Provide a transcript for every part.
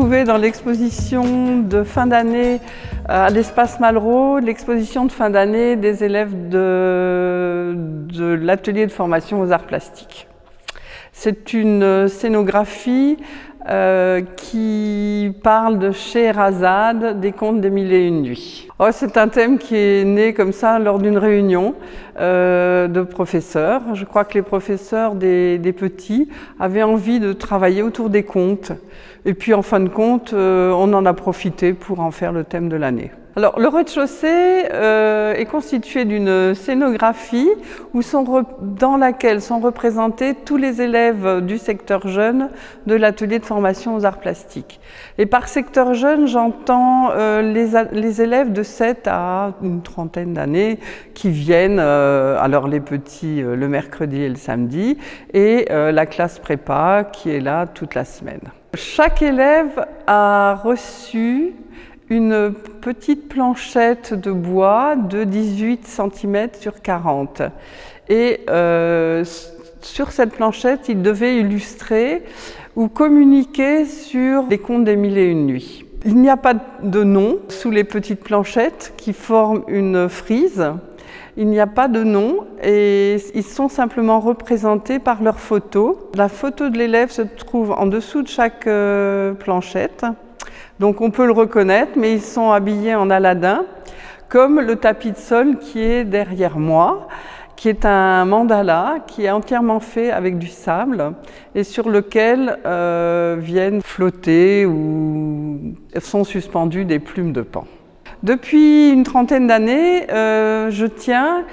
retrouver dans l'exposition de fin d'année à l'Espace Malraux, l'exposition de fin d'année des élèves de l'atelier de formation aux arts plastiques. C'est une scénographie qui parle de Scheherazade, des contes des mille et une nuits. Oh, c'est un thème qui est né comme ça lors d'une réunion de professeurs. Je crois que les professeurs des petits avaient envie de travailler autour des contes. Et puis en fin de compte, on en a profité pour en faire le thème de l'année. Alors le rez-de-chaussée est constitué d'une scénographie dans laquelle sont représentés tous les élèves du secteur jeune de l'atelier de formation aux arts plastiques. Et par secteur jeune, j'entends les élèves de 7 à une trentaine d'années qui viennent, alors les petits le mercredi et le samedi, et la classe prépa qui est là toute la semaine. Chaque élève a reçu une petite planchette de bois de 18 cm sur 40. Et sur cette planchette, il devait illustrer ou communiquer sur les contes des mille et une nuits. Il n'y a pas de nom sous les petites planchettes qui forment une frise. Il n'y a pas de nom et ils sont simplement représentés par leur photo. La photo de l'élève se trouve en dessous de chaque planchette. Donc on peut le reconnaître, mais ils sont habillés en Aladdin, comme le tapis de sol qui est derrière moi, qui est un mandala qui est entièrement fait avec du sable et sur lequel viennent flotter ou sont suspendues des plumes de paon. Depuis une trentaine d'années, je tiens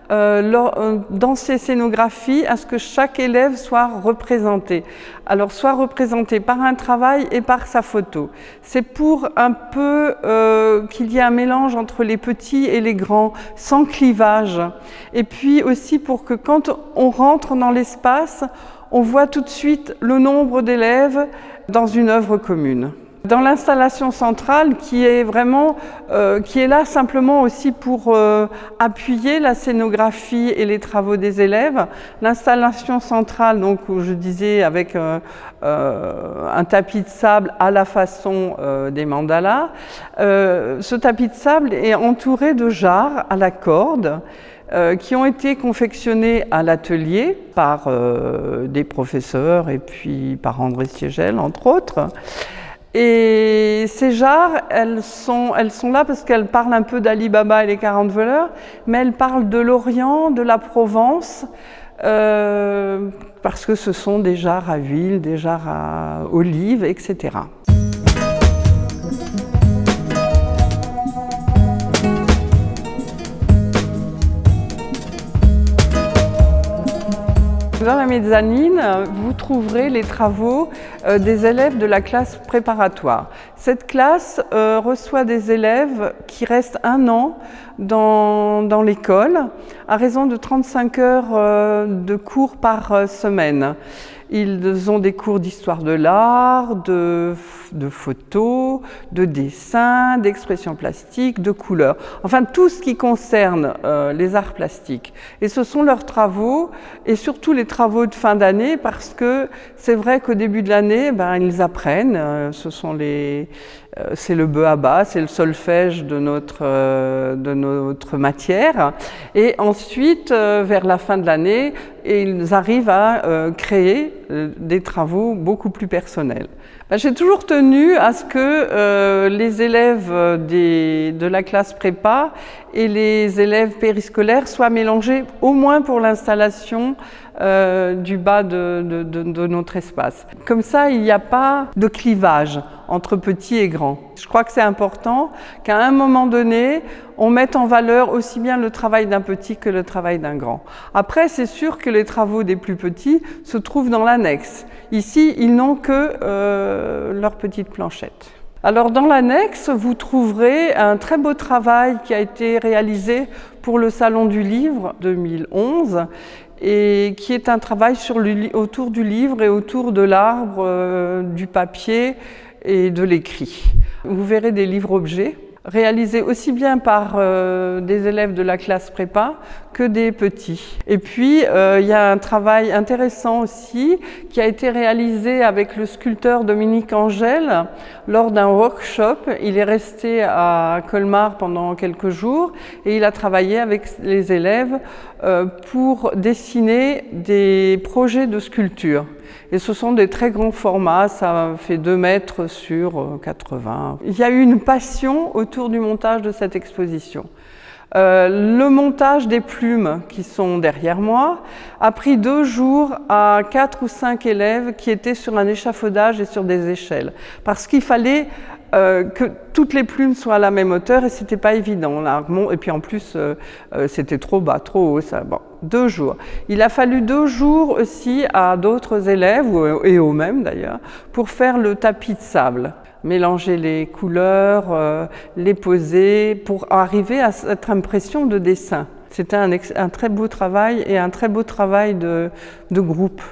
dans ces scénographies à ce que chaque élève soit représenté. Alors soit représenté par un travail et par sa photo. C'est pour un peu qu'il y ait un mélange entre les petits et les grands, sans clivage. Et puis aussi pour que quand on rentre dans l'espace, on voit tout de suite le nombre d'élèves dans une œuvre commune. Dans l'installation centrale qui est là simplement aussi pour appuyer la scénographie et les travaux des élèves. L'installation centrale, donc où je disais avec un tapis de sable à la façon des mandalas, ce tapis de sable est entouré de jarres à la corde qui ont été confectionnés à l'atelier par des professeurs et puis par André Siegel entre autres. Et ces jarres, elles sont là parce qu'elles parlent un peu d'Ali Baba et les 40 voleurs, mais elles parlent de l'Orient, de la Provence, parce que ce sont des jarres à huile, des jarres à olive, etc. Dans la mezzanine, vous trouverez les travaux des élèves de la classe préparatoire. Cette classe reçoit des élèves qui restent un an dans l'école à raison de 35 heures de cours par semaine. Ils ont des cours d'histoire de l'art, de photos, de dessin, d'expression plastique, de couleurs. Enfin, tout ce qui concerne les arts plastiques. Et ce sont leurs travaux, et surtout les travaux de fin d'année, parce que c'est vrai qu'au début de l'année, ils apprennent. C'est le b.a.-ba, c'est le solfège de notre matière. Et ensuite, vers la fin de l'année, ils arrivent à créer des travaux beaucoup plus personnels. J'ai toujours tenu à ce que les élèves de la classe prépa et les élèves périscolaires soient mélangés au moins pour l'installation du bas de notre espace. Comme ça, il n'y a pas de clivage entre petits et grands. Je crois que c'est important qu'à un moment donné, on mette en valeur aussi bien le travail d'un petit que le travail d'un grand. Après, c'est sûr que les travaux des plus petits se trouvent dans l'annexe. Ici, ils n'ont que leur petite planchette. Alors dans l'annexe, vous trouverez un très beau travail qui a été réalisé pour le Salon du Livre 2011 et qui est un travail autour du livre et autour de l'arbre, du papier et de l'écrit. Vous verrez des livres-objets réalisé aussi bien par des élèves de la classe prépa que des petits. Et puis il y a un travail intéressant aussi qui a été réalisé avec le sculpteur Dominique Angel lors d'un workshop. Il est resté à Colmar pendant quelques jours et il a travaillé avec les élèves pour dessiner des projets de sculpture. Et ce sont des très grands formats, ça fait 2 mètres sur 80. Il y a eu une passion autour du montage de cette exposition. Le montage des plumes qui sont derrière moi a pris 2 jours à 4 ou 5 élèves qui étaient sur un échafaudage et sur des échelles. Parce qu'il fallait que toutes les plumes soient à la même hauteur et c'était pas évident. Et puis en plus, c'était trop bas, trop haut. Ça. Bon, 2 jours. Il a fallu 2 jours aussi à d'autres élèves, et aux mêmes d'ailleurs, pour faire le tapis de sable. Mélanger les couleurs, les poser pour arriver à cette impression de dessin. C'était un très beau travail et un très beau travail de groupe.